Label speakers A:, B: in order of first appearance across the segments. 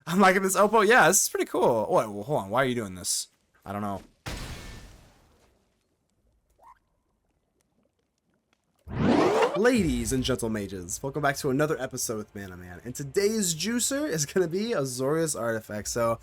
A: I'm liking this Oppo. Yeah, this is pretty cool. Oh, wait, well, hold on. Why are you doing this? I don't know. Ladies and gentle mages, welcome back to another episode with Mana Man. And today's juicer is going to be Azorius Artifact. So,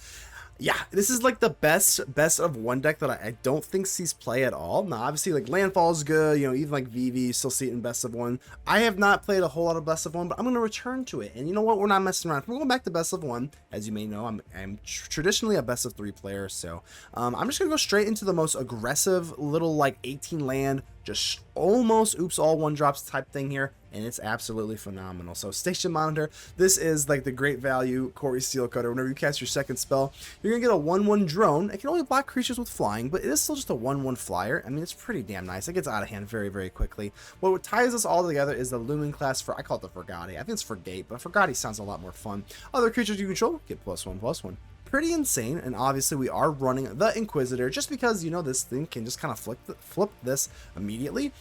A: yeah, this is like the best of one deck that I don't think sees play at all. Now, obviously, like Landfall is good, you know, even like VV, you still see it in best of one. I have not played a whole lot of best of one, but I'm going to return to it. And you know what? We're not messing around. We're going back to best of one. As you may know, I'm traditionally a best of 3 player. So I'm just going to go straight into the most aggressive little like 18 land, just almost oops all 1-drops type thing here, and it's absolutely phenomenal. So Station Monitor, this is like the great value Corey Steel Cutter. Whenever you cast your second spell, you're gonna get a 1/1 drone. It can only block creatures with flying, but it is still just a 1/1 flyer. I mean, it's pretty damn nice. It gets out of hand very quickly. What ties us all together is the Lumen-Class I call it the Frigate. I think it's Frigate, but Frigate sounds a lot more fun. Other creatures you control get +1/+1. Pretty insane. And obviously we are running the Inquisitor just because, you know, this thing can just kind of flip this immediately.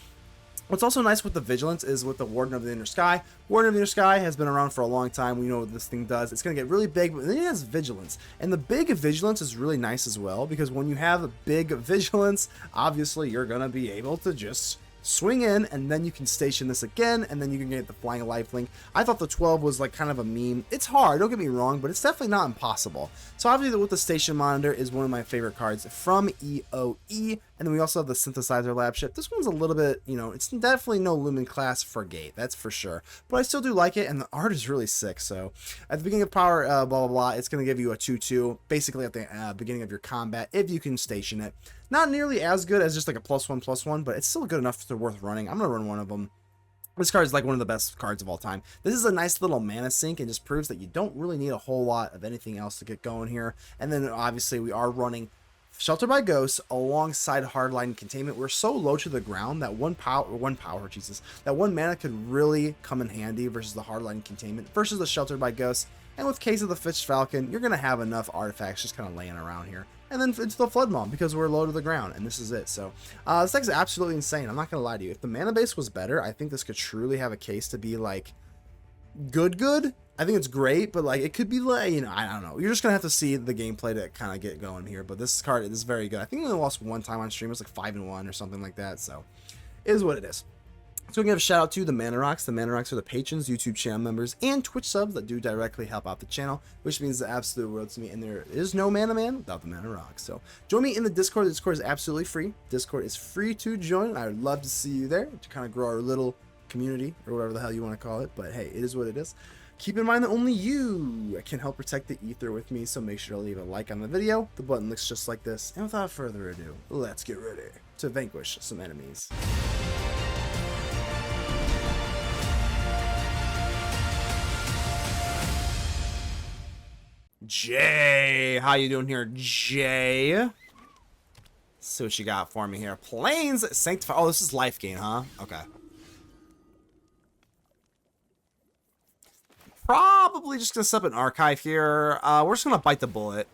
A: What's also nice with the Vigilance is with the Warden of the Inner Sky. Warden of the Inner Sky has been around for a long time. We know what this thing does. It's going to get really big, but then it has Vigilance. And the big Vigilance is really nice as well, because when you have a big Vigilance, obviously you're going to be able to just swing in, and then you can station this again, and then you can get the Flying Lifelink. I thought the 12 was like kind of a meme. It's hard, don't get me wrong, but it's definitely not impossible. So obviously with the Station Monitor is one of my favorite cards from EOE, and then we also have the Synthesizer Labship. This one's a little bit, you know, it's definitely no Lumen-Class Frigate, that's for sure, but I still do like it, and the art is really sick. So at the beginning of power, blah blah blah, it's going to give you a 2/2 basically at the beginning of your combat if you can station it. Not nearly as good as just like a +1/+1, but it's still good enough to worth running. I'm going to run one of them. This card is like one of the best cards of all time. This is a nice little mana sink and just proves that you don't really need a whole lot of anything else to get going here. And then obviously we are running Shelter by Ghosts alongside Hardlight Containment. We're so low to the ground that one mana could really come in handy versus the Hardlight Containment versus the Shelter by Ghosts. And with case of the Filched Falcon, you're going to have enough artifacts just kind of laying around here. And then Into the Flood Maw, because we're low to the ground, and this is it. So this deck is absolutely insane. I'm not going to lie to you. If the mana base was better, I think this could truly have a case to be like good. I think it's great, but like it could be like, you know, I don't know. You're just going to have to see the gameplay to kind of get going here. But this card is very good. I think we only lost one time on stream. It was like 5-1 or something like that. So it is what it is. So we can give a shout out to the Mana Rocks. The Mana Rocks are the patrons, YouTube channel members, and Twitch subs that do directly help out the channel, which means the absolute world to me. And there is no Mana Man without the Mana Rocks. So join me in the Discord. The Discord is absolutely free. Discord is free to join. I would love to see you there to kind of grow our little community or whatever the hell you want to call it. But hey, it is what it is. Keep in mind that only you can help protect the ether with me, so make sure to leave a like on the video. The button looks just like this. And without further ado, let's get ready to vanquish some enemies. Jay, how you doing here, Jay? Let's see what you got for me here. Plains Sanctify. Oh, this is life gain, huh? Okay. Probably just gonna set up an archive here. We're just gonna bite the bullet.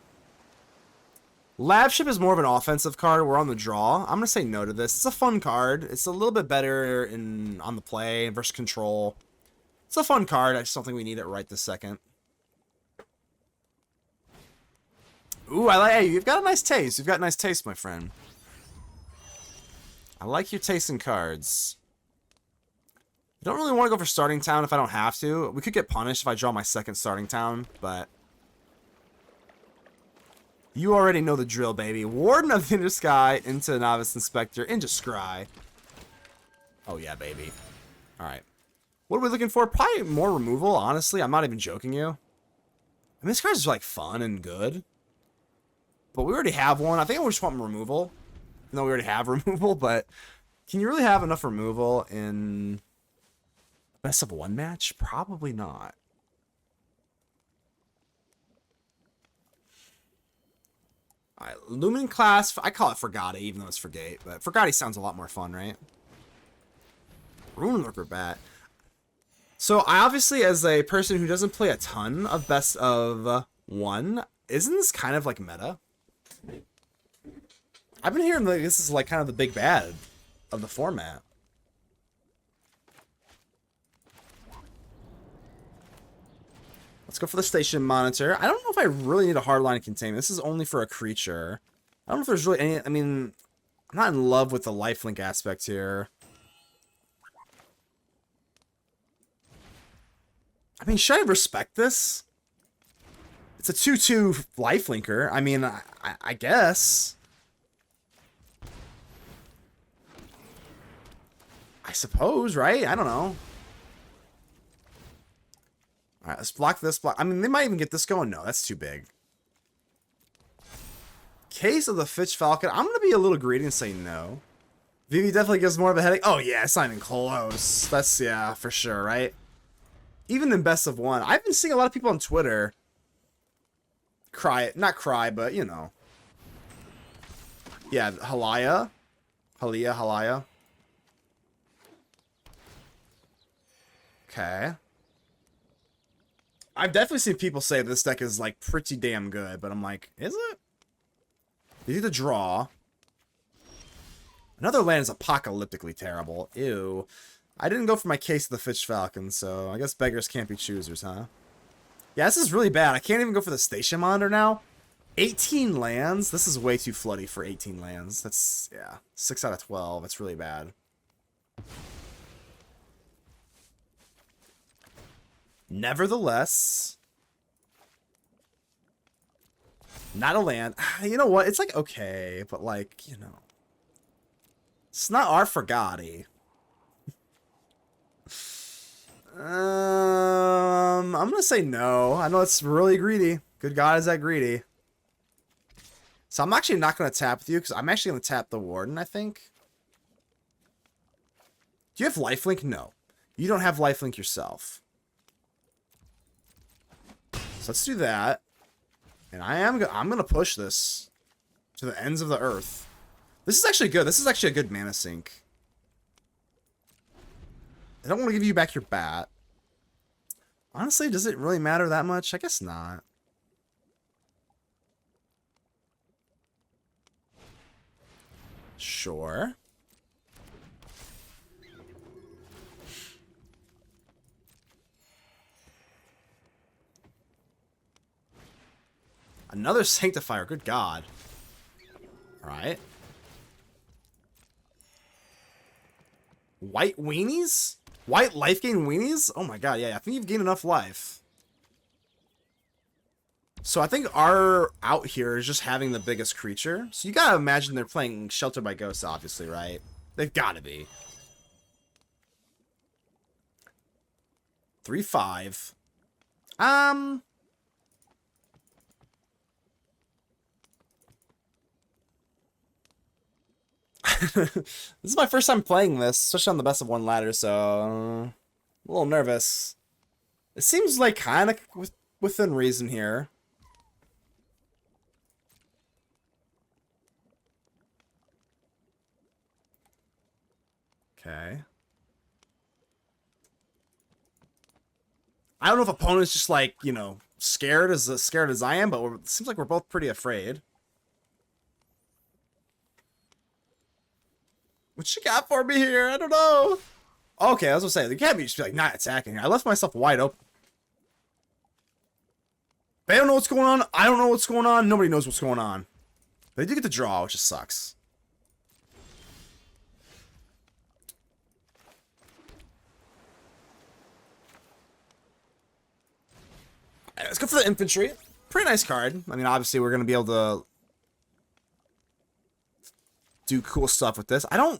A: Labship is more of an offensive card. We're on the draw. I'm gonna say no to this. It's a fun card. It's a little bit better on the play versus control. It's a fun card. I just don't think we need it right this second. Ooh, hey, you've got a nice taste. You've got a nice taste, my friend. I like your taste in cards. I don't really want to go for starting town if I don't have to. We could get punished if I draw my second starting town, but you already know the drill, baby. Warden of the Inner Sky into Novice Inspector into Scry. Oh yeah, baby. Alright. What are we looking for? Probably more removal, honestly. I'm not even joking you. I mean, this card's like fun and good. But we already have one. I think I just want removal. No, we already have removal, but can you really have enough removal in best of one match? Probably not. Alright, Lumen-Class, I call it Frigate, even though it's Frigate, but Frigate sounds a lot more fun, right? Runelurker Bat. So I obviously, as a person who doesn't play a ton of best of one, isn't this kind of like meta? I've been hearing like this is like kind of the big bad of the format. Let's go for the station monitor. I don't know if I really need a hardline containment. This is only for a creature. I don't know if there's really any... I mean, I'm not in love with the lifelink aspect here. I mean, should I respect this? It's a 2/2 lifelinker. I mean, I guess. I suppose, right? I don't know. Alright, let's block this block. I mean, they might even get this going. No, that's too big. Case of the Filched Falcon. I'm going to be a little greedy and say no. Vivi definitely gives more of a headache. Oh, yeah, it's not even close. That's, yeah, for sure, right? Even in best of one. I've been seeing a lot of people on Twitter cry. Not cry, but, you know. Yeah, Halaya. Halaya. Okay. I've definitely seen people say this deck is, like, pretty damn good, but I'm like, is it? You need to draw. Another land is apocalyptically terrible. Ew. I didn't go for my Case of the Filched Falcon, so I guess beggars can't be choosers, huh? Yeah, this is really bad. I can't even go for the station monitor now. 18 lands? This is way too floody for 18 lands. That's, yeah, 6 out of 12. That's really bad. Nevertheless, not a land. You know what? It's like okay, but like, you know, it's not our Frigate. I'm gonna say no. I know it's really greedy. Good God, is that greedy? So I'm actually not gonna tap with you because I'm actually gonna tap the Warden. I think. Do you have lifelink? No, you don't have lifelink yourself. So let's do that. And I'm gonna push this to the ends of the earth. This is actually good. This is actually a good mana sink. I don't want to give you back your bat. Honestly, does it really matter that much? I guess not. Sure. Another Sanctifier, good God. Alright. White weenies? White life gain weenies? Oh my God, yeah, I think you've gained enough life. So I think our out here is just having the biggest creature. So you gotta imagine they're playing Shelter by Ghosts, obviously, right? They've gotta be. 3/5. This is my first time playing this, especially on the best of one ladder, so a little nervous. It seems like kind of within reason here. Okay. I don't know if opponent's just like, you know, scared as I am, but it seems like we're both pretty afraid. What you got for me here? I don't know. Okay, I was gonna say, they can't be just like not attacking here. I left myself wide open. They don't know what's going on. I don't know what's going on. Nobody knows what's going on. They do get the draw, which just sucks. Right, let's go for the infantry. Pretty nice card. I mean, obviously, we're gonna be able to do cool stuff with this. I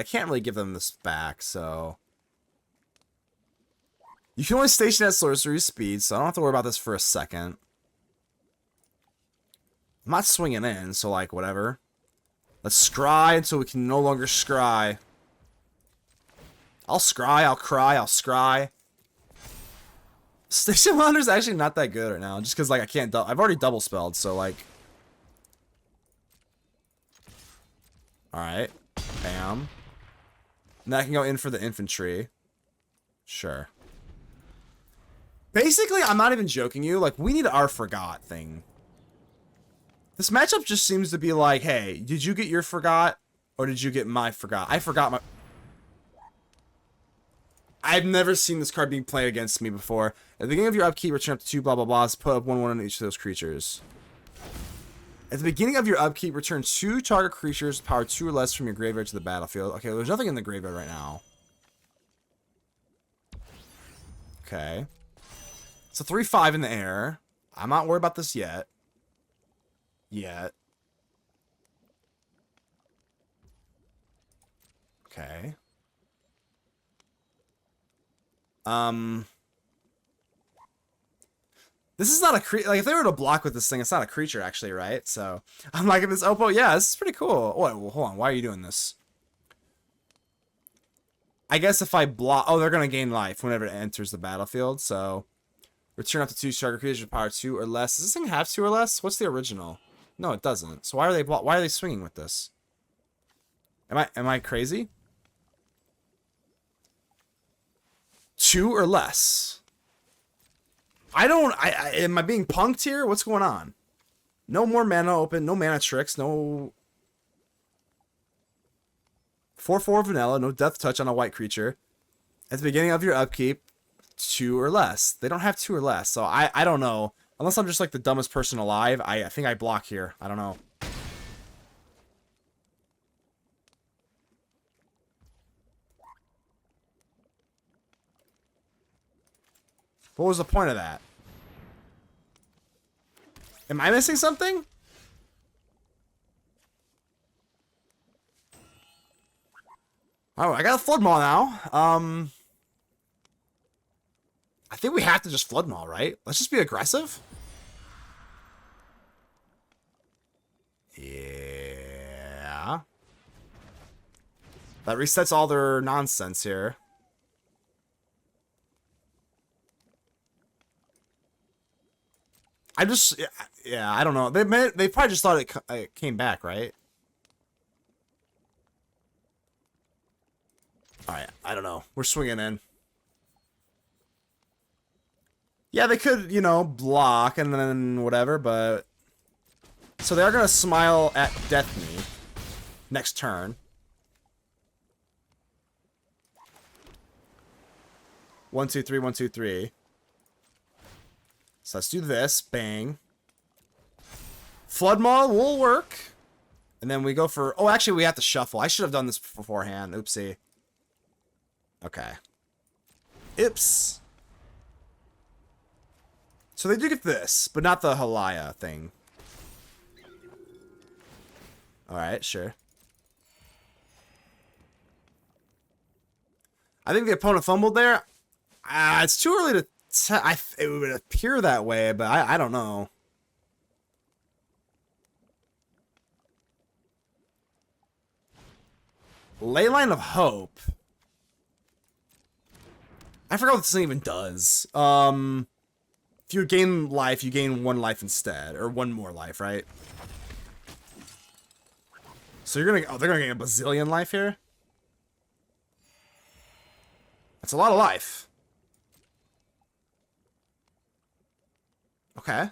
A: can't really give them this back, so you can only station at sorcery speed, so I don't have to worry about this for a second. I'm not swinging in, so like whatever. Let's scry until we can no longer scry. I'll scry, I'll cry, I'll scry. Station Wander's actually not that good right now, just because like I can't. I've already double spelled, so like. Alright. Bam. Now I can go in for the infantry. Sure. Basically, I'm not even joking you. Like, we need our forgot thing. This matchup just seems to be like, hey, did you get your forgot? Or did you get my forgot? I forgot my... I've never seen this card being played against me before. At the beginning of your upkeep, return up to 2 blah blah blahs. Put up 1/1 on each of those creatures. At the beginning of your upkeep, return 2 target creatures, power 2 or less from your graveyard to the battlefield. Okay, there's nothing in the graveyard right now. Okay. So 3/5 in the air. I'm not worried about this yet. Okay. This is not a creature. Like, if they were to block with this thing, it's not a creature, actually, right? So, I'm liking this Oppo. Yeah, this is pretty cool. Oh, wait, well, hold on. Why are you doing this? I guess if I block... Oh, they're going to gain life whenever it enters the battlefield, so... Return up to 2 target creatures with power 2 or less. Does this thing have 2 or less? What's the original? No, it doesn't. So why are they swinging with this? Am I crazy? 2 or less. Am I being punked here? What's going on? No more mana open, no mana tricks, no 4/4 vanilla, no death touch on a white creature. At the beginning of your upkeep, 2 or less. They don't have 2 or less, so I don't know. Unless I'm just like the dumbest person alive, I think I block here. I don't know. What was the point of that? Am I missing something? Oh, I got a Flood Maw now. I think we have to just Flood Maw, right? Let's just be aggressive. Yeah. That resets all their nonsense here. Yeah, I don't know. They probably just thought it came back, right? Alright, I don't know. We're swinging in. Yeah, they could, you know, block and then whatever, but... So they are going to smile at Death Me next turn. 1, 2, 3, 1, 2, 3. So let's do this. Bang. Flood Maw will work. And then we go for... Oh, actually, we have to shuffle. I should have done this beforehand. Oopsie. Okay. Oops. So they do get this, but not the Halaya thing. Alright, sure. I think the opponent fumbled there. It's too early to... it would appear that way, but I don't know. Leyline of Hope. I forgot what this thing even does. If you gain life, you gain 1 life instead, or 1 more life, right? So you're gonna... Oh, they're gonna gain a bazillion life here? That's a lot of life. Okay.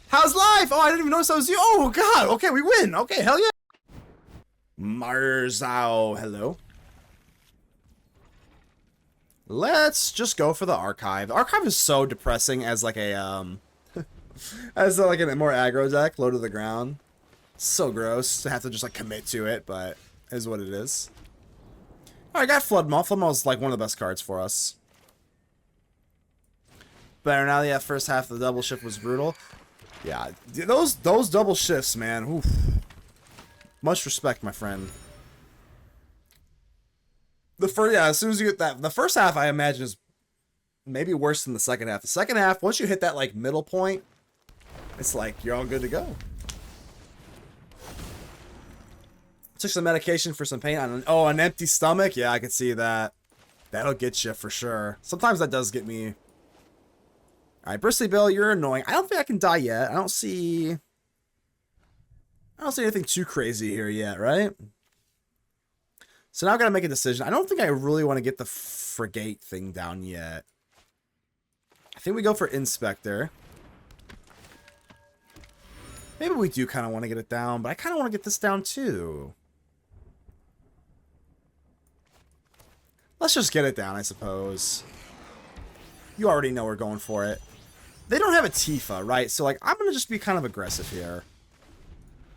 A: How's life? Oh, I didn't even notice that was you. Oh, God. Okay, we win. Okay, hell yeah. Marzao. Hello. Let's just go for the archive. The archive is so depressing as like a, as like a more aggro deck, low to the ground. So gross to have to just like commit to it, but it is what it is. Alright, I got Flood Maw. Flood Maw is like one of the best cards for us. Better now. Yeah, first half of the double shift was brutal. Yeah, those double shifts, man. Oof. Much respect, my friend. Yeah, as soon as you get that, the first half I imagine is maybe worse than the second half. The second half, once you hit that like middle point, it's like you're all good to go. Took some medication for some pain. Oh, an empty stomach? Yeah, I can see that. That'll get you for sure. Sometimes that does get me. Alright, Bristly Bill, you're annoying. I don't think I can die yet. I don't see anything too crazy here yet, right? So now I've got to make a decision. I don't think I really want to get the Frigate thing down yet. I think we go for Inspector. Maybe we do kind of want to get it down, but I kind of want to get this down too. Let's just get it down, I suppose. You already know we're going for it. They don't have a Tifa, right? So, like, I'm going to just be kind of aggressive here.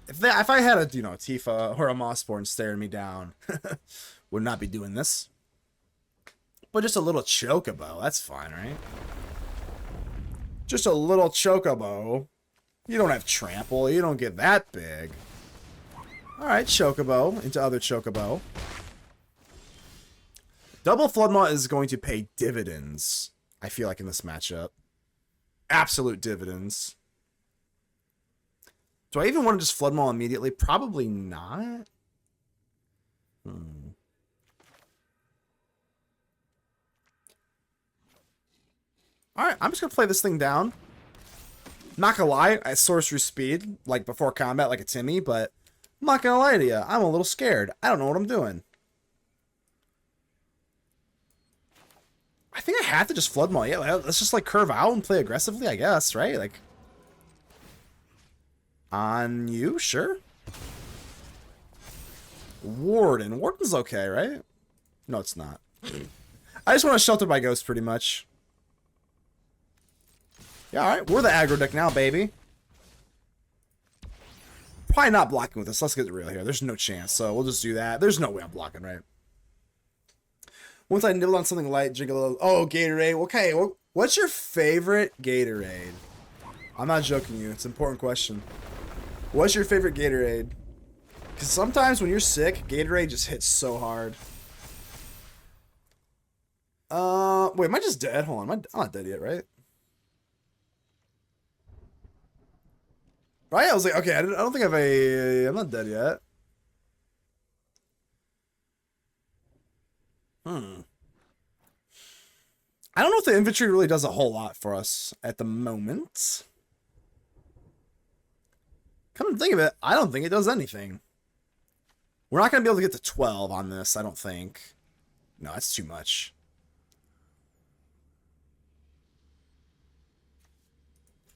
A: If I had a, you know, a Tifa or a Mossborn staring me down, would not be doing this. But just a little Chocobo, that's fine, right? Just a little Chocobo. You don't have Trample, you don't get that big. Alright, Chocobo into other Chocobo. Double Flood Maw is going to pay dividends, I feel like, in this matchup. Absolute dividends. Do I even want to just Flood Maw immediately? Probably not. Alright, I'm just going to play this thing down. Not gonna lie, at sorcery speed, like before combat, like a Timmy, but I'm not gonna lie to you, I'm a little scared. I don't know what I'm doing. I think I have to just Flood Maw. Yeah, let's just like curve out and play aggressively, I guess, right? Like, on you, sure. Warden. Warden's okay, right? No, it's not. I just want to shelter my ghost pretty much. Yeah, alright, we're the aggro deck now, baby. Probably not blocking with this. Let's get real here. There's no chance, so we'll just do that. There's no way I'm blocking, right? Once I nibble on something light, drink a little... Oh, Gatorade. Okay, what's your favorite Gatorade? I'm not joking you. It's an important question. What's your favorite Gatorade? Because sometimes when you're sick, Gatorade just hits so hard. Wait, am I just dead? Hold on, I'm not dead yet, right? Right? I was like, okay, I don't think I'm not dead yet. I don't know if the infantry really does a whole lot for us at the moment. Come to think of it, I don't think it does anything. We're not going to be able to get to 12 on this, I don't think. No, that's too much.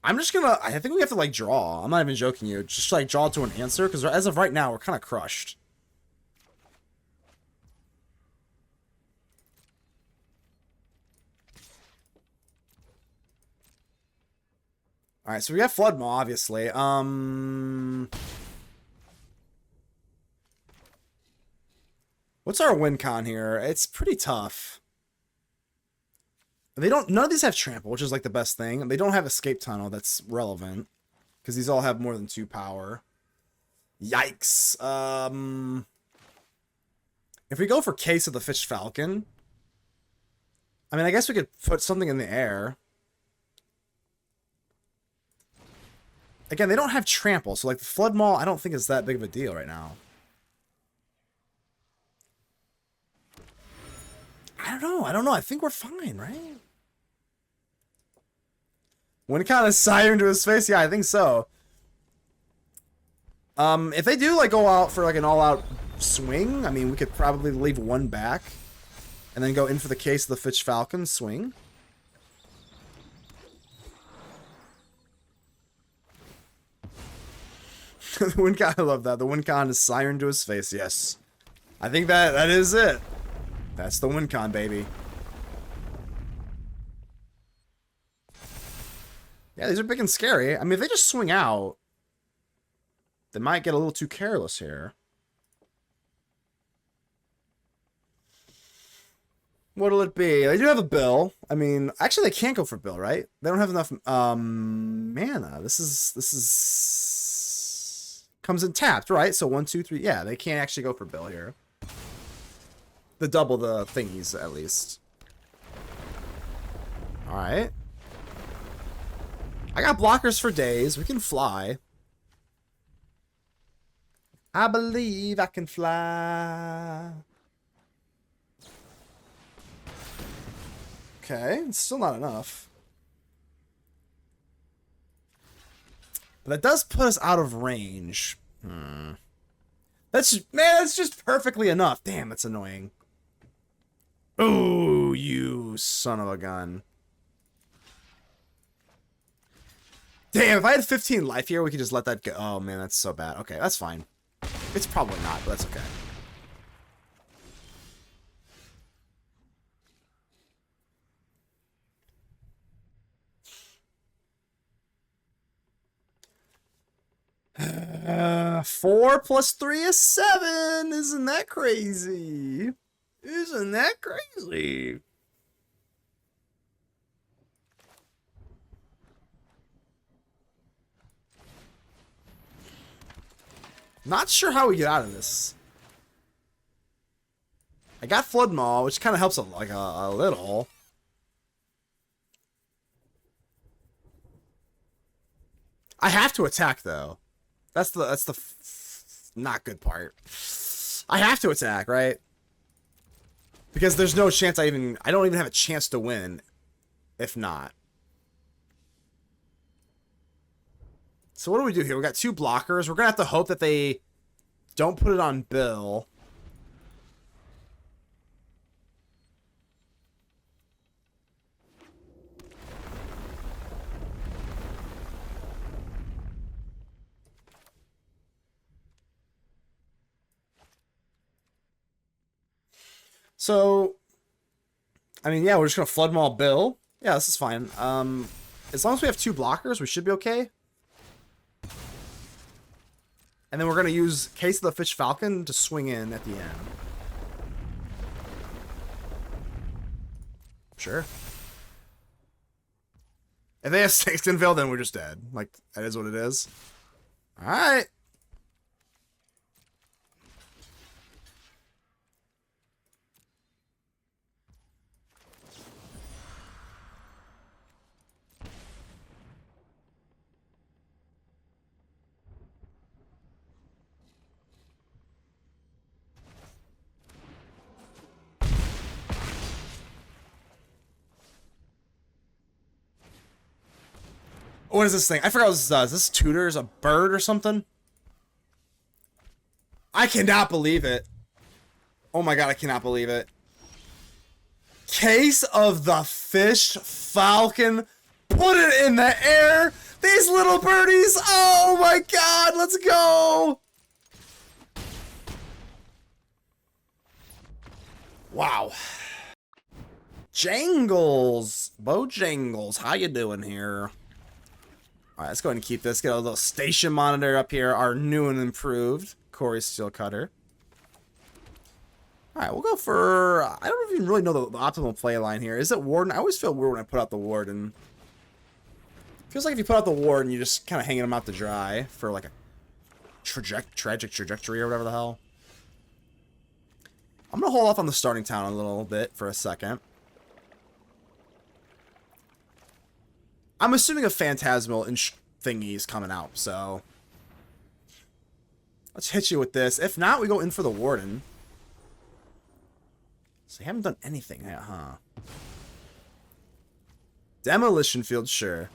A: I'm just gonna... I think we have to, like, draw. I'm not even joking you. Just, like, draw to an answer, because as of right now, we're kind of crushed. Alright, so we got Flood Maw, obviously. What's our win con here? It's pretty tough. None of these have Trample, which is like the best thing. They don't have Escape Tunnel that's relevant. Because these all have more than 2 power. Yikes. If we go for Case of the Filched Falcon, I mean, I guess we could put something in the air. Again, they don't have Trample, so like the Flood Maw, I don't think is that big of a deal right now. I don't know. I think we're fine, right? When kind of Siren to his face? Yeah, I think so. If they do like go out for like an all-out swing, I mean, we could probably leave 1 back and then go in for the Case of the Filched Falcon swing. The win con, I love that. The win con is Siren to his face. Yes, I think that is it. That's the win con, baby. Yeah, these are big and scary. I mean, if they just swing out, they might get a little too careless here. What'll it be? They do have a Bill. I mean, actually, they can't go for Bill, right? They don't have enough mana. This is comes in tapped, right? So 1, 2, 3. Yeah, they can't actually go for Bill here. The double the thingies, at least. Alright. I got blockers for days. We can fly. I believe I can fly. Okay, it's still not enough. But that does put us out of range. That's just perfectly enough. Damn, that's annoying. Oh, you son of a gun. Damn, if I had 15 life here, we could just let that go. Oh, man, that's so bad. Okay, that's fine. It's probably not, but that's okay. 4 plus 3 is 7. Isn't that crazy? Isn't that crazy? Not sure how we get out of this. I got Flood Maw, which kind of helps a little. I have to attack though. That's the not good part. I have to attack, right? Because there's no chance I don't even have a chance to win if not. So what do we do here? We got 2 blockers. We're gonna have to hope that they don't put it on Bill. So, I mean, yeah, we're just gonna Flood Maw Bill. Yeah, this is fine. As long as we have 2 blockers, we should be okay. And then we're going to use Case of the Filched Falcon to swing in at the end. Sure. If they have Sextonville, then we're just dead. Like, that is what it is. Alright. What is this thing? I forgot what this does. This tutor is a bird or something? I cannot believe it. Oh my god, I cannot believe it. Case of the Filched Falcon. Put it in the air. These little birdies. Oh my god, let's go. Wow. Jangles. Bojangles, how you doing here? Alright, let's go ahead and keep this. Get a little station monitor up here. Our new and improved Corey Steel Cutter. Alright, we'll go for... I don't even really know the optimal play line here. Is it Warden? I always feel weird when I put out the Warden. Feels like if you put out the Warden, you're just kind of hanging them out to dry for like a tragic trajectory or whatever the hell. I'm going to hold off on the starting town a little bit for a second. I'm assuming a Phantasmal thingy is coming out, so... Let's hit you with this. If not, we go in for the Warden. So they haven't done anything yet, huh? Demolition Field, sure.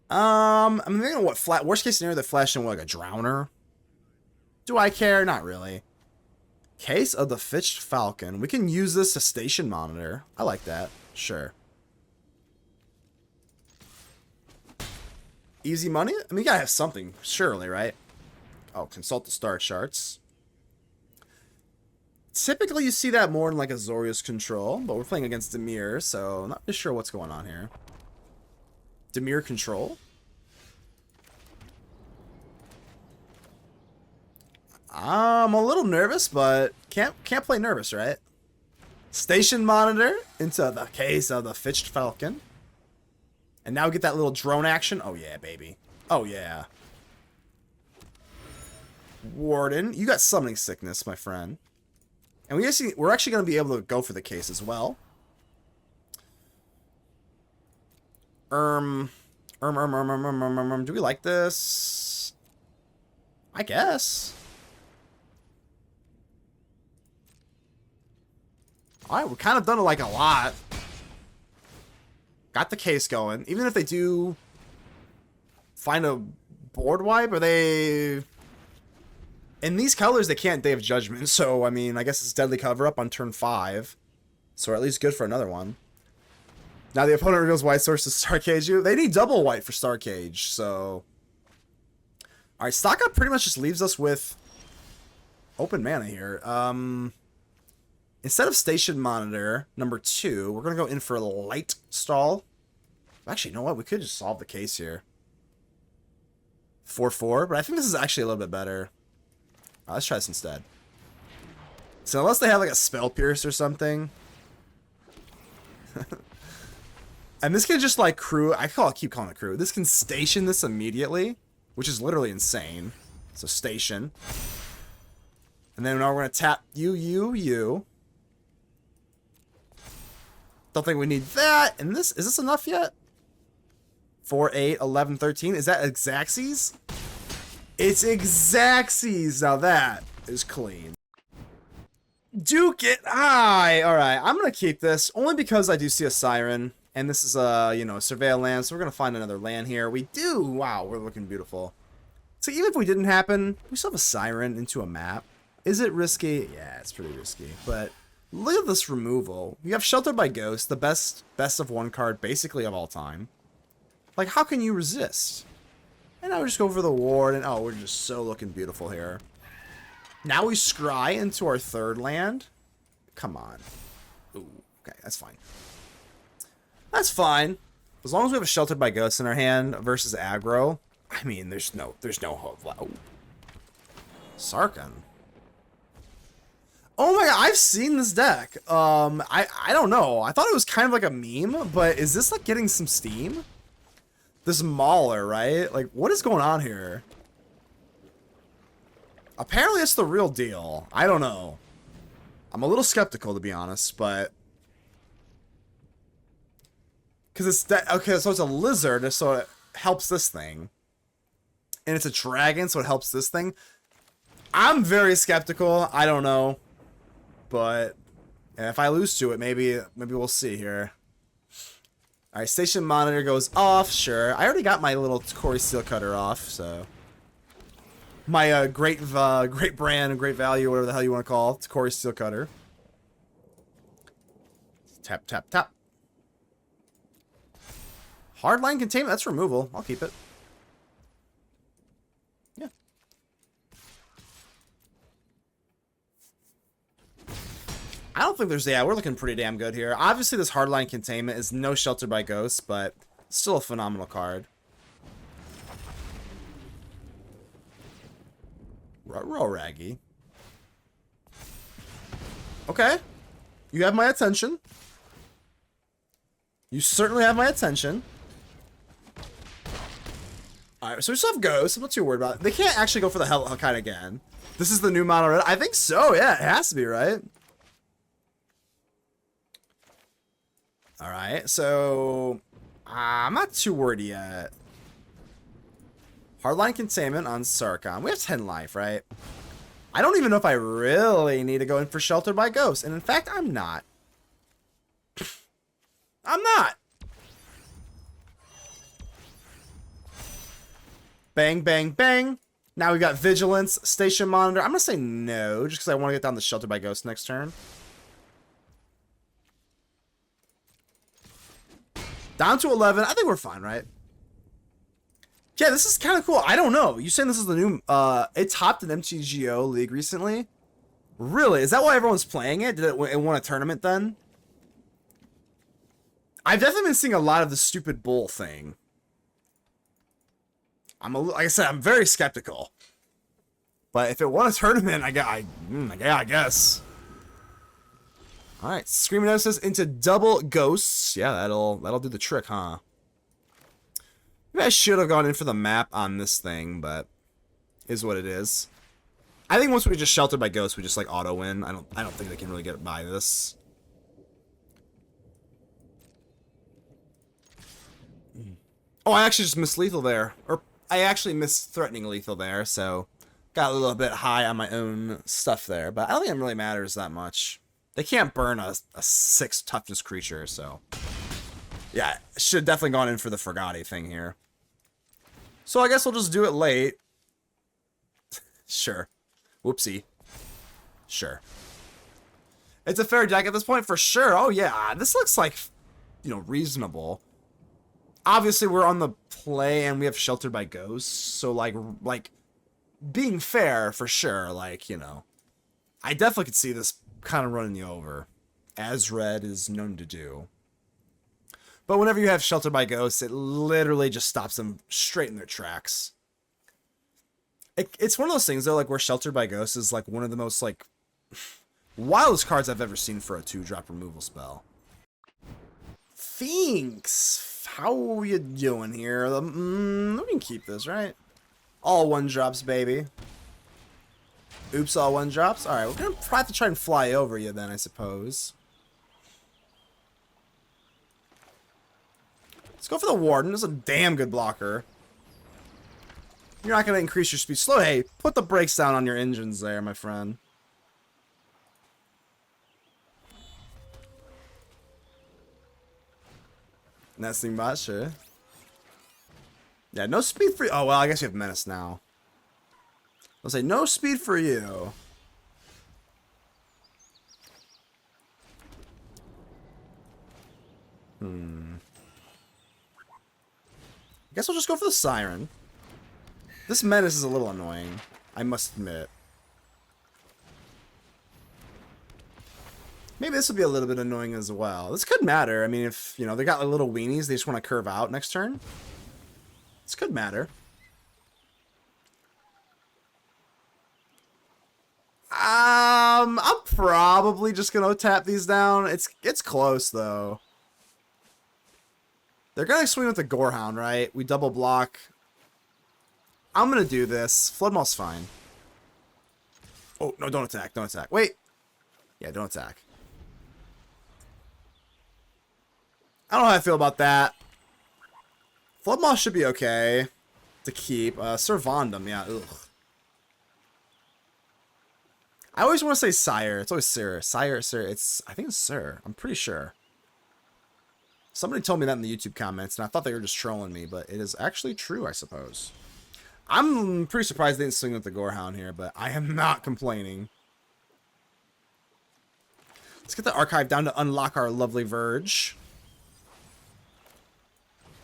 A: I'm thinking what worst case scenario, they flash in like a Drowner. Do I care? Not really. Case of the Filched Falcon. We can use this to station monitor. I like that. Sure. Easy money? I mean, you gotta have something, surely, right? Oh, consult the star charts. Typically, you see that more in like Azorius Control, but we're playing against Dimir, so I'm not really sure what's going on here. Dimir Control? I'm a little nervous, but can't play nervous, right? Station monitor into the Case of the Filched Falcon. And now get that little drone action. Oh yeah, baby. Oh yeah. Warden, you got summoning sickness, my friend. And we're actually going to be able to go for the case as well. Do we like this? I guess. Alright, we've kind of done it like a lot. Got the case going. Even if they do find a board wipe, are they... In these colors, they can't Day of Judgment, so, I mean, I guess it's Deadly Cover-Up on turn 5. So we're at least good for another one. Now the opponent reveals white source to Starcage you. They need double white for Starcage, so... Alright, stock up pretty much just leaves us with open mana here. Instead of Station Monitor, number 2, we're going to go in for Lightstall Actually, you know what? We could just solve the case here. 4/4, but I think this is actually a little bit better. Let's try this instead. So unless they have like a spell pierce or something. And this can just like crew, keep calling it crew. This can station this immediately, which is literally insane. So station. And then now we're gonna tap you. Don't think we need that. And this, is this enough yet? 4, 8, 11, 13. Is that Xaxes? It's Xaxes. Now that is clean. Duke it high. All right, I'm gonna keep this only because I do see a Siren, and this is a surveil land, so we're gonna find another land here. We do. Wow, we're looking beautiful. So even if we didn't happen, we still have a Siren into a map. Is it risky? Yeah, it's pretty risky. But look at this removal. You have Sheltered by Ghost, the best of one card basically of all time. Like, how can you resist? And now we just go for the Warden. Oh, we're just so looking beautiful here. Now we scry into our third land. Come on. Ooh, okay, that's fine. That's fine. As long as we have a Sheltered by Ghost in our hand versus aggro. I mean, there's no hope. Oh. Sarkhan. Oh my god, I've seen this deck. I don't know. I thought it was kind of like a meme, but is this like getting some steam? This Mauler, right? Like, what is going on here? Apparently it's the real deal. I don't know. I'm a little skeptical, to be honest, but... Because it's... Okay, so it's a lizard, so it helps this thing. And it's a dragon, so it helps this thing. I'm very skeptical. I don't know. But if I lose to it, maybe we'll see here. Alright, station monitor goes off. Sure. I already got my little Corey Steel Cutter off, so... My great brand, great value, whatever the hell you want to call it. Corey Steel Cutter. Tap, tap, tap. Hardlight Containment, that's removal. I'll keep it. Yeah. I don't think there's... Yeah, we're looking pretty damn good here. Obviously, this Hardlight Containment is no Shelter by Ghosts, but still a phenomenal card. Real raggy. Okay. You have my attention. You certainly have my attention. Alright, so we still have Ghosts. I'm not too worried about it. They can't actually go for the Hellkite again. This is the new mono red. I think so, yeah. It has to be, right? Alright, so... I'm not too worried yet. Hardline Containment on Sarkhan. We have 10 life, right? I don't even know if I really need to go in for Shelter by Ghost. And in fact, I'm not. I'm not. Bang, bang, bang. Now we got Vigilance, Station Monitor. I'm going to say no, just because I want to get down the Shelter by Ghost next turn. Down to 11. I think we're fine, right? Yeah, this is kind of cool. I don't know. You saying this is the new... it topped an MTGO league recently? Really? Is that why everyone's playing it? Did it won a tournament then? I've definitely been seeing a lot of the stupid bull thing. Like I said, I'm very skeptical. But if it won a tournament, yeah, I guess. Alright, Screaming Nemesis into double ghosts. Yeah, that'll do the trick, huh? Maybe I should have gone in for the map on this thing, but is what it is. I think once we just Sheltered by Ghosts, we just like auto win. I don't think they can really get by this. Oh, I actually just missed lethal there. Or I actually missed threatening lethal there, so got a little bit high on my own stuff there. But I don't think it really matters that much. They can't burn a 6 toughness creature, so... Yeah, should have definitely gone in for the Frigate thing here. So I guess we'll just do it late. Sure. Whoopsie. Sure. It's a fair deck at this point, for sure. Oh, yeah. This looks like, reasonable. Obviously, we're on the play and we have Sheltered by Ghosts. So, like being fair, for sure. I definitely could see this kind of running you over. As Red is known to do. But whenever you have Shelter by Ghosts, it literally just stops them straight in their tracks. It's one of those things, though, like, where Shelter by Ghosts is, like, one of the most, like, wildest cards I've ever seen for a 2-drop removal spell. Thanks. How are you doing here? We can keep this, right? All 1-drops, baby. Oops, all 1-drops? Alright, we're gonna have to try and fly over you then, I suppose. Let's go for the Warden. This is a damn good blocker. You're not gonna increase your speed. Slow, hey, put the brakes down on your engines there, my friend. Nesting bot, sure. Yeah, no speed for you. Oh, well, I guess you have Menace now. I'll say no speed for you. I guess we'll just go for the Siren. This Menace is a little annoying, I must admit. Maybe this will be a little bit annoying as well. This could matter. I mean, if, you know, they got like little weenies, they just want to curve out next turn. This could matter. I'm probably just gonna tap these down. It's close though. They're gonna swing with the Gorehound, right? We double block. I'm gonna do this. Flood Maw's fine. Oh no! Don't attack! Don't attack! Wait. Yeah, don't attack. I don't know how I feel about that. Flood Maw should be okay to keep. Servandum, yeah. Ugh. I always want to say Sire. It's always Sir. Sire, Sir. I think it's Sir. I'm pretty sure. Somebody told me that in the YouTube comments, and I thought they were just trolling me, but it is actually true, I suppose. I'm pretty surprised they didn't swing with the Gorehound here, but I am not complaining. Let's get the archive down to unlock our lovely Verge.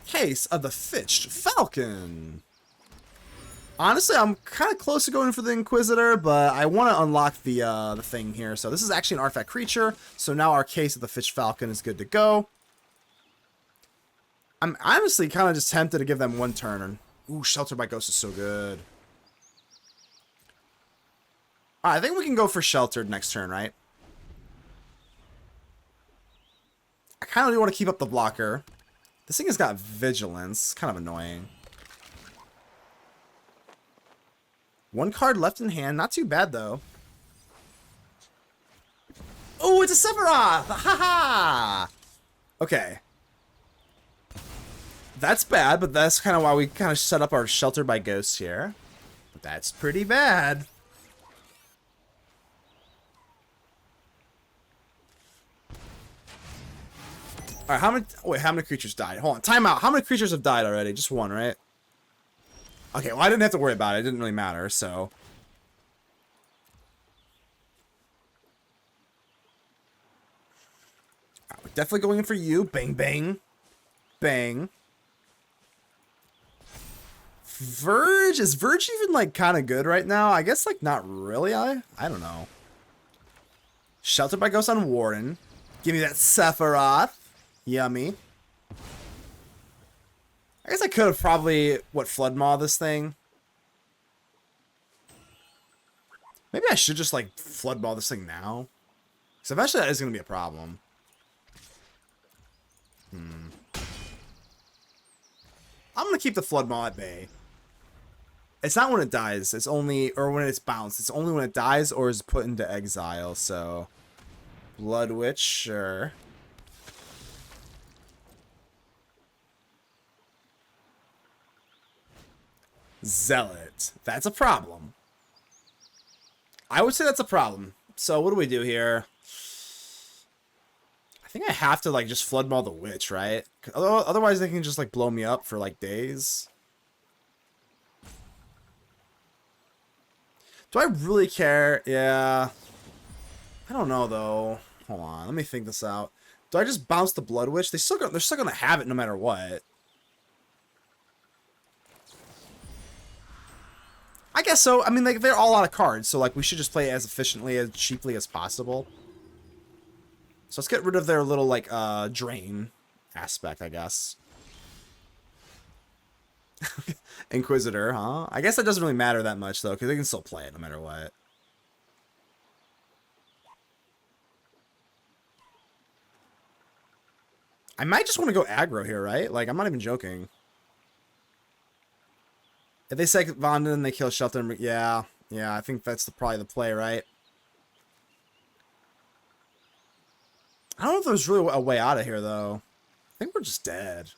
A: Case of the Filched Falcon. Honestly, I'm kind of close to going for the Inquisitor, but I want to unlock the thing here. So this is actually an artifact creature. So now our Case of the Filched Falcon is good to go. I'm honestly kind of just tempted to give them one turn. Ooh, Shelter by Ghost is so good. Alright, I think we can go for Sheltered next turn, right? I kind of do want to keep up the blocker. This thing has got Vigilance. Kind of annoying. One card left in hand. Not too bad, though. Oh, it's a Sephiroth! Ha-ha! Okay. That's bad, but that's kind of why we kind of set up our Shelter by Ghosts here. But that's pretty bad. Alright, how many creatures died? Hold on, time out. How many creatures have died already? Just one, right? Okay, well, I didn't have to worry about it. It didn't really matter, so. Right, we're definitely going in for you. Bang, bang. Bang. Verge? Is Verge even, like, kind of good right now? I guess, like, not really. I don't know. Shelter by Ghost on Warden. Give me that Sephiroth. Yummy. I guess I could have probably, Flood Maw this thing? Maybe I should just, like, Flood Maw this thing now? Because eventually that is going to be a problem. I'm going to keep the Flood Maw at bay. It's not when it dies. It's only, or when it's bounced. It's only when it dies or is put into exile, so. Blood Witch, sure. Zealot. That's a problem. I would say that's a problem. So what do we do here? I think I have to, like, just Flood Maw the Witch, right? Otherwise they can just, like, blow me up for, like, days. Do I really care? Yeah. I don't know, though. Hold on. Let me think this out. Do I just bounce the Blood Witch? They're still gonna have it no matter what. I guess so. I mean, like, they're all out of cards, so, like, we should just play as efficiently, as cheaply as possible. So let's get rid of their little, like, drain aspect, I guess. Inquisitor, huh? I guess that doesn't really matter that much, though, because they can still play it no matter what. I might just want to go aggro here, right? Like, I'm not even joking. If they second Warden and they kill Shelter, yeah, I think that's probably the play, right? I don't know if there's really a way out of here, though. I think we're just dead.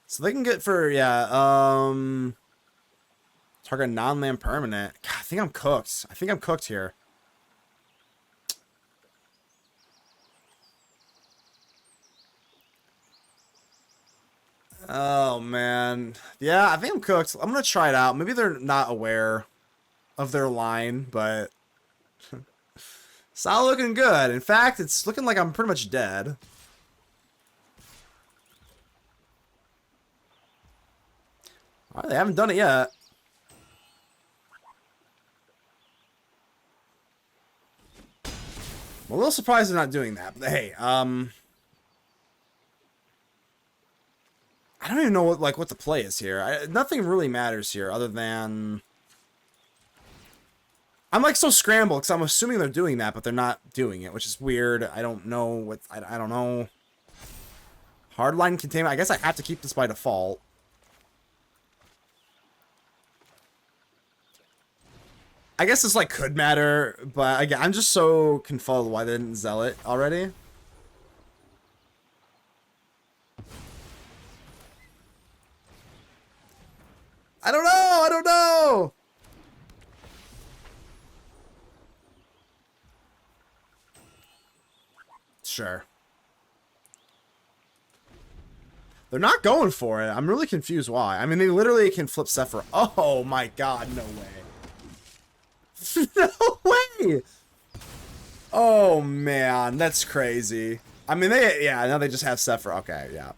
A: So they can get for, yeah, target non-land permanent. God, I think I'm cooked. I think I'm cooked here. Oh, man. Yeah, I think I'm cooked. I'm going to try it out. Maybe they're not aware of their line, but it's not looking good. In fact, it's looking like I'm pretty much dead. All right, they haven't done it yet. I'm a little surprised they're not doing that, but hey, I don't even know what the play is here. Nothing really matters here other than I'm like so scrambled because I'm assuming they're doing that, but they're not doing it, which is weird. I don't know what I don't know. Hardlight Containment. I guess I have to keep this by default. I guess this like could matter, but again, I'm just so confuzzled why they didn't Zealot already. I don't know. I don't know. Sure. They're not going for it. I'm really confused why. I mean, they literally can flip Sephiroth. Oh my god, no way. No way! Oh man, that's crazy. I mean, now they just have Sephiroth. Okay, yeah.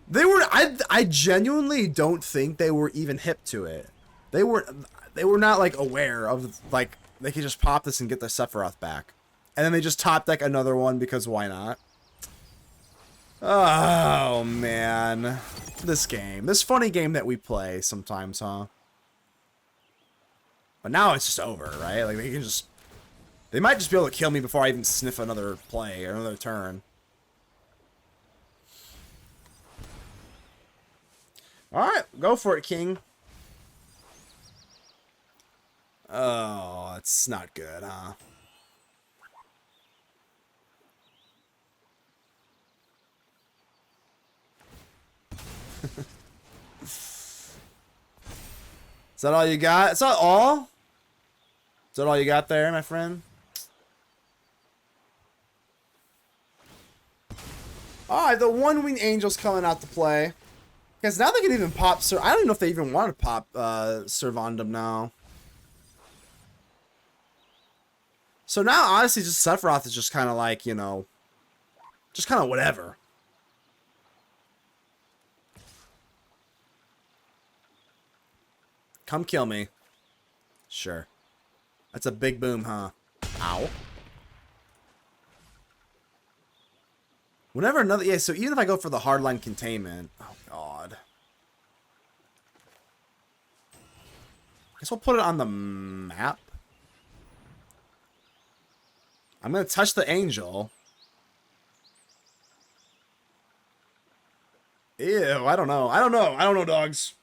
A: They were, I genuinely don't think they were even hip to it. They were not like aware of like they could just pop this and get their Sephiroth back. And then they just top deck another one because why not? Oh man. This funny game that we play sometimes, huh? But now it's just over, right? Like they might just be able to kill me before I even sniff another play or another turn. Alright, go for it, King. Oh, it's not good, huh? Is that all you got? Is that all? Is that all you got there, my friend? Alright, the one-winged angel's coming out to play. Because now they can even pop Sir. I don't even know if they even want to pop Servandum now. So now, honestly, just Sephiroth is just kind of like, you know, just kind of whatever. Come kill me. Sure. That's a big boom, huh? Ow. Whenever another... Yeah, so even if I go for the Hardlight Containment... Oh, God. Guess we'll put it on the map. I'm going to touch the angel. Ew, I don't know. I don't know, dogs.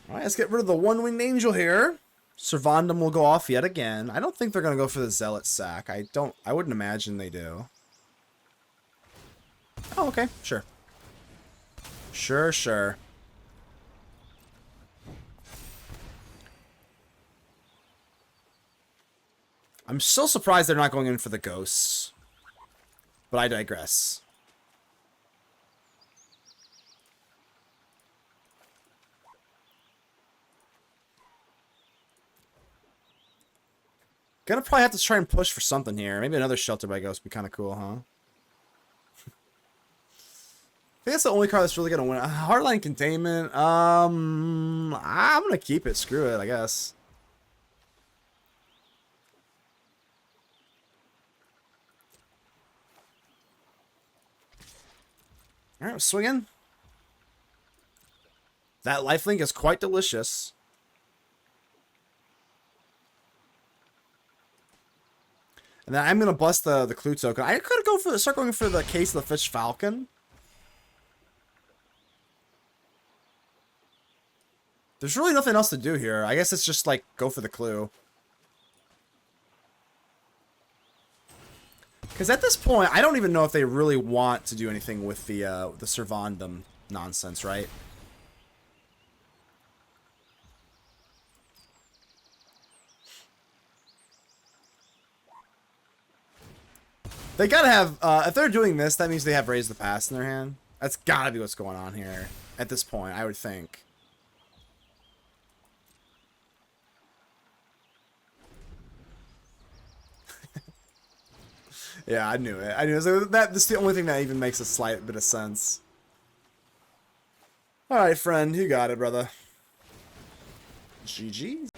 A: Alright, let's get rid of the one-winged angel here. Servandum will go off yet again. I don't think they're going to go for the Zealot sack. I wouldn't imagine they do. Oh, okay. Sure. Sure. I'm still surprised they're not going in for the ghosts. But I digress. Gonna probably have to try and push for something here. Maybe another Shelter by Ghost would be kind of cool, huh? I think that's the only card that's really gonna win. Hardlight Containment. I'm gonna keep it. Screw it, I guess. All right, swinging. That lifelink is quite delicious. And then I'm gonna bust the clue token. I could go for the start going for the case of the fish Falcon. There's really nothing else to do here. I guess it's just like go for the clue. Because at this point, I don't even know if they really want to do anything with the Servandum nonsense, right? They gotta have, if they're doing this, that means they have Raise the Past in their hand. That's gotta be what's going on here at this point, I would think. Yeah, I knew it. I knew it. So that's the only thing that even makes a slight bit of sense. Alright, friend, you got it, brother. GG.